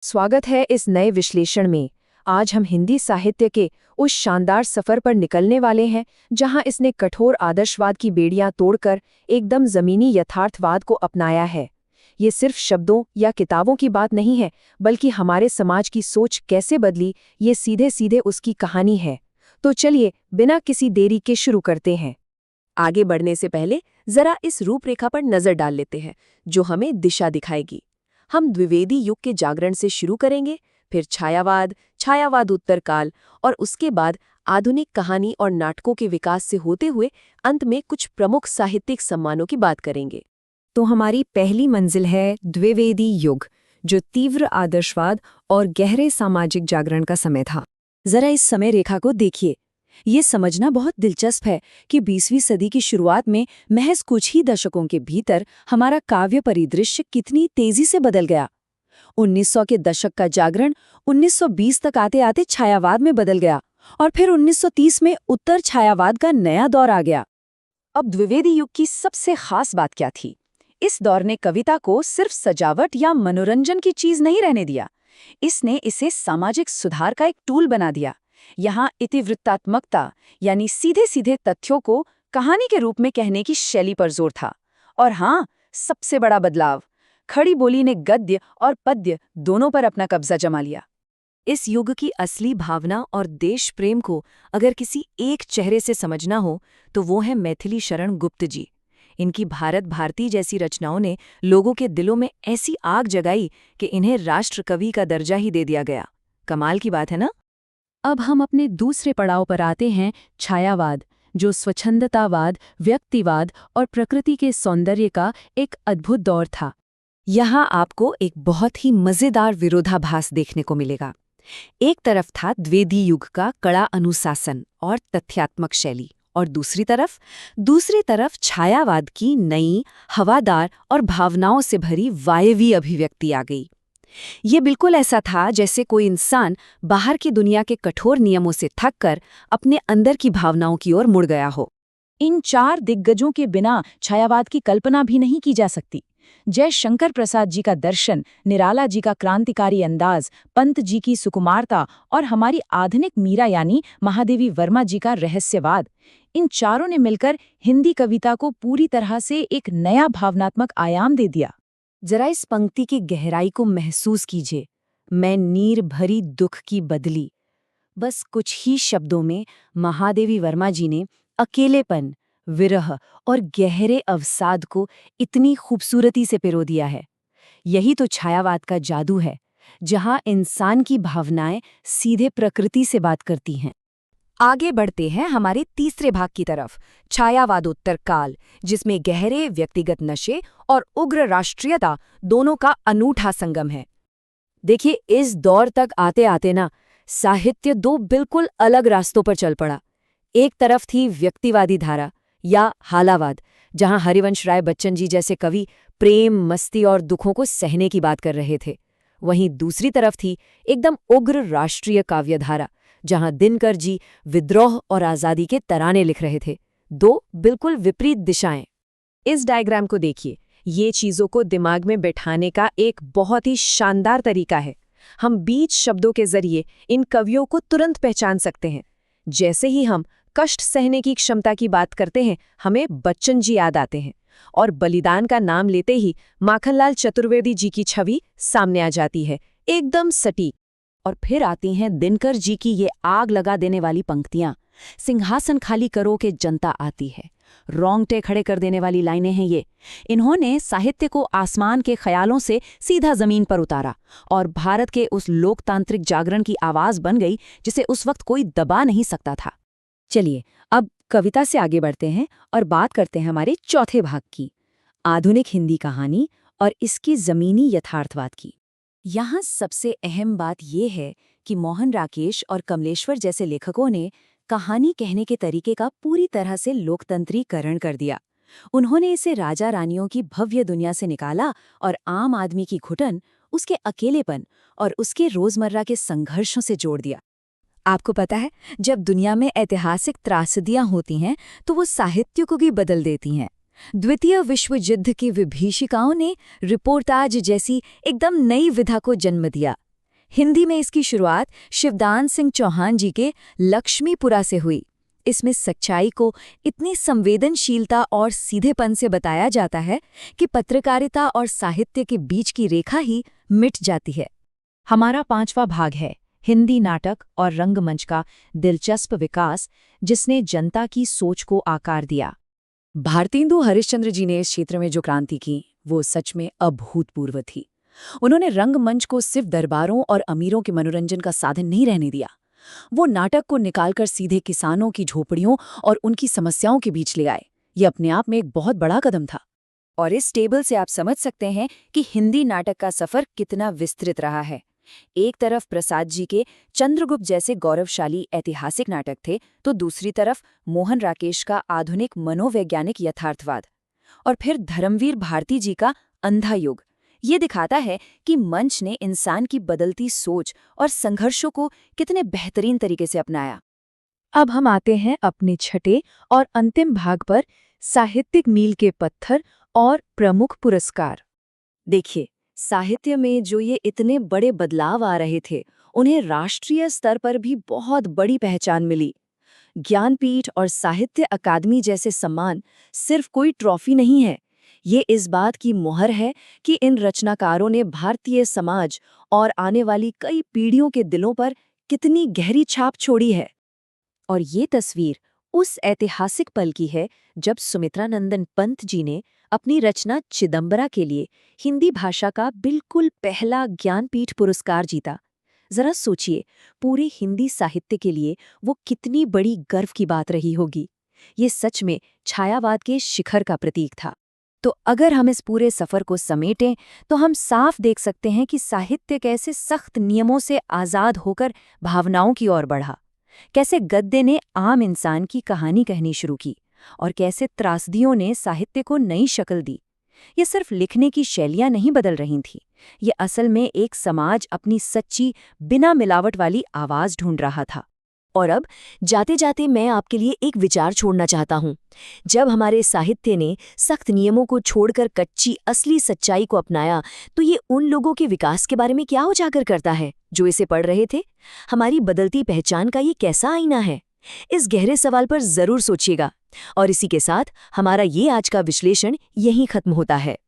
स्वागत है इस नए विश्लेषण में। आज हम हिंदी साहित्य के उस शानदार सफर पर निकलने वाले हैं जहां इसने कठोर आदर्शवाद की बेड़ियां तोड़कर एकदम जमीनी यथार्थवाद को अपनाया है। ये सिर्फ शब्दों या किताबों की बात नहीं है, बल्कि हमारे समाज की सोच कैसे बदली, ये सीधे सीधे उसकी कहानी है। तो चलिए बिना किसी देरी के शुरू करते हैं। आगे बढ़ने से पहले जरा इस रूपरेखा पर नजर डाल लेते हैं जो हमें दिशा दिखाएगी। हम द्विवेदी युग के जागरण से शुरू करेंगे, फिर छायावाद, छायावाद उत्तरकाल और उसके बाद आधुनिक कहानी और नाटकों के विकास से होते हुए अंत में कुछ प्रमुख साहित्यिक सम्मानों की बात करेंगे। तो हमारी पहली मंजिल है द्विवेदी युग, जो तीव्र आदर्शवाद और गहरे सामाजिक जागरण का समय था। जरा इस समय रेखा को देखिए। ये समझना बहुत दिलचस्प है कि 20वीं सदी की शुरुआत में महज कुछ ही दशकों के भीतर हमारा काव्य परिदृश्य कितनी तेजी से बदल गया। 1900 के दशक का जागरण 1920 तक आते आते छायावाद में बदल गया और फिर 1930 में उत्तर छायावाद का नया दौर आ गया। अब द्विवेदी युग की सबसे खास बात क्या थी? इस दौर ने कविता को सिर्फ सजावट या मनोरंजन की चीज नहीं रहने दिया, इसने इसे सामाजिक सुधार का एक टूल बना दिया। यहाँ इतिवृत्तात्मकता यानी सीधे सीधे तथ्यों को कहानी के रूप में कहने की शैली पर जोर था। और हाँ, सबसे बड़ा बदलाव, खड़ी बोली ने गद्य और पद्य दोनों पर अपना कब्जा जमा लिया। इस युग की असली भावना और देश प्रेम को अगर किसी एक चेहरे से समझना हो तो वो है मैथिली शरण गुप्त जी। इनकी भारत भारती जैसी रचनाओं ने लोगों के दिलों में ऐसी आग जगाई कि इन्हें राष्ट्र कवि का दर्जा ही दे दिया गया। कमाल की बात है ना? अब हम अपने दूसरे पड़ाव पर आते हैं, छायावाद, जो स्वच्छंदतावाद, व्यक्तिवाद और प्रकृति के सौंदर्य का एक अद्भुत दौर था। यहाँ आपको एक बहुत ही मजेदार विरोधाभास देखने को मिलेगा। एक तरफ था द्विवेदी युग का कड़ा अनुशासन और तथ्यात्मक शैली, और दूसरी तरफ छायावाद की नई, हवादार और भावनाओं से भरी वायवी अभिव्यक्ति आ गई। ये बिल्कुल ऐसा था जैसे कोई इंसान बाहर की दुनिया के कठोर नियमों से थककर अपने अंदर की भावनाओं की ओर मुड़ गया हो। इन चार दिग्गजों के बिना छायावाद की कल्पना भी नहीं की जा सकती। जय शंकर प्रसाद जी का दर्शन, निराला जी का क्रांतिकारी अंदाज, पंत जी की सुकुमारता और हमारी आधुनिक मीरा यानी महादेवी वर्मा जी का रहस्यवाद, इन चारों ने मिलकर हिंदी कविता को पूरी तरह से एक नया भावनात्मक आयाम दे दिया। जरा इस पंक्ति की गहराई को महसूस कीजिए। मैं नीर भरी दुख की बदली। बस कुछ ही शब्दों में महादेवी वर्मा जी ने अकेलेपन, विरह और गहरे अवसाद को इतनी खूबसूरती से पिरो दिया है। यही तो छायावाद का जादू है, जहां इंसान की भावनाएं सीधे प्रकृति से बात करती हैं। आगे बढ़ते हैं हमारे तीसरे भाग की तरफ, छायावादोत्तर काल, जिसमें गहरे व्यक्तिगत नशे और उग्र राष्ट्रीयता दोनों का अनूठा संगम है। देखिए, इस दौर तक आते आते ना साहित्य दो बिल्कुल अलग रास्तों पर चल पड़ा। एक तरफ थी व्यक्तिवादी धारा या हालावाद, जहां हरिवंश राय बच्चन जी जैसे कवि प्रेम, मस्ती और दुखों को सहने की बात कर रहे थे। वहीं दूसरी तरफ थी एकदम उग्र राष्ट्रीय काव्यधारा, जहां दिनकर जी विद्रोह और आजादी के तराने लिख रहे थे। दो बिल्कुल विपरीत दिशाएं। इस डायग्राम को देखिए, ये चीजों को दिमाग में बैठाने का एक बहुत ही शानदार तरीका है। हम बीच शब्दों के जरिए इन कवियों को तुरंत पहचान सकते हैं। जैसे ही हम कष्ट सहने की क्षमता की बात करते हैं, हमें बच्चन जी याद आते हैं, और बलिदान का नाम लेते ही माखनलाल चतुर्वेदी जी की छवि सामने आ जाती है, एकदम सटीक। और फिर आती हैं दिनकर जी की ये आग लगा देने वाली पंक्तियां। सिंहासन खाली करो के जनता आती है। रोंगटे खड़े कर देने वाली लाइनें हैं ये। इन्होंने साहित्य को आसमान के ख्यालों से सीधा जमीन पर उतारा और भारत के उस लोकतांत्रिक जागरण की आवाज बन गई जिसे उस वक्त कोई दबा नहीं सकता था। चलिए, अब कविता से आगे बढ़ते हैं और बात करते हैं हमारे चौथे भाग की, आधुनिक हिंदी कहानी और इसकी जमीनी यथार्थवाद की। यहाँ सबसे अहम बात यह है कि मोहन राकेश और कमलेश्वर जैसे लेखकों ने कहानी कहने के तरीके का पूरी तरह से लोकतंत्रीकरण कर दिया। उन्होंने इसे राजा रानियों की भव्य दुनिया से निकाला और आम आदमी की घुटन, उसके अकेलेपन और उसके रोजमर्रा के संघर्षों से जोड़ दिया। आपको पता है, जब दुनिया में ऐतिहासिक त्रासदियां होती हैं तो वो साहित्य को भी बदल देती हैं। द्वितीय विश्व युद्ध की विभीषिकाओं ने रिपोर्टाज जैसी एकदम नई विधा को जन्म दिया। हिंदी में इसकी शुरुआत शिवदान सिंह चौहान जी के लक्ष्मीपुरा से हुई। इसमें सच्चाई को इतनी संवेदनशीलता और सीधेपन से बताया जाता है कि पत्रकारिता और साहित्य के बीच की रेखा ही मिट जाती है। हमारा 5वां भाग है हिंदी नाटक और रंगमंच का दिलचस्प विकास, जिसने जनता की सोच को आकार दिया। भारतेंदु हरिश्चंद्र जी ने इस क्षेत्र में जो क्रांति की, वो सच में अभूतपूर्व थी। उन्होंने रंगमंच को सिर्फ दरबारों और अमीरों के मनोरंजन का साधन नहीं रहने दिया। वो नाटक को निकालकर सीधे किसानों की झोपड़ियों और उनकी समस्याओं के बीच ले आए। ये अपने आप में एक बहुत बड़ा कदम था। और इस टेबल से आप समझ सकते हैं कि हिंदी नाटक का सफर कितना विस्तृत रहा है। एक तरफ प्रसाद जी के चंद्रगुप्त जैसे गौरवशाली ऐतिहासिक नाटक थे, तो दूसरी तरफ मोहन राकेश का आधुनिक मनोवैज्ञानिक यथार्थवाद, और फिर धर्मवीर भारती जी का अंधा युग। ये दिखाता है कि मंच ने इंसान की बदलती सोच और संघर्षों को कितने बेहतरीन तरीके से अपनाया। अब हम आते हैं अपने छठे और अंतिम भाग पर, साहित्यिक मील के पत्थर और प्रमुख पुरस्कार। देखिए, साहित्य में जो ये इतने बड़े बदलाव आ रहे थे, उन्हें राष्ट्रीय स्तर पर भी बहुत बड़ी पहचान मिली। ज्ञानपीठ और साहित्य अकादमी जैसे सम्मान सिर्फ कोई ट्रॉफी नहीं है, ये इस बात की मोहर है कि इन रचनाकारों ने भारतीय समाज और आने वाली कई पीढ़ियों के दिलों पर कितनी गहरी छाप छोड़ी है। और ये तस्वीर उस ऐतिहासिक पल की है जब सुमित्रा नंदन पंत जी ने अपनी रचना चिदंबरा के लिए हिंदी भाषा का बिल्कुल पहला ज्ञानपीठ पुरस्कार जीता। जरा सोचिए, पूरे हिंदी साहित्य के लिए वो कितनी बड़ी गर्व की बात रही होगी। ये सच में छायावाद के शिखर का प्रतीक था। तो अगर हम इस पूरे सफर को समेटें तो हम साफ देख सकते हैं कि साहित्य कैसे सख्त नियमों से आज़ाद होकर भावनाओं की ओर बढ़ा, कैसे गद्य ने आम इंसान की कहानी कहनी शुरू की, और कैसे त्रासदियों ने साहित्य को नई शक्ल दी। ये सिर्फ लिखने की शैलियां नहीं बदल रही थीं, ये असल में एक समाज अपनी सच्ची, बिना मिलावट वाली आवाज़ ढूंढ रहा था। और अब जाते जाते मैं आपके लिए एक विचार छोड़ना चाहता हूँ। जब हमारे साहित्य ने सख्त नियमों को छोड़कर कच्ची असली सच्चाई को अपनाया, तो ये उन लोगों के विकास के बारे में क्या उजागर करता है जो इसे पढ़ रहे थे? हमारी बदलती पहचान का ये कैसा आईना है? इस गहरे सवाल पर जरूर सोचिएगा। और इसी के साथ हमारा ये आज का विश्लेषण यहीं खत्म होता है।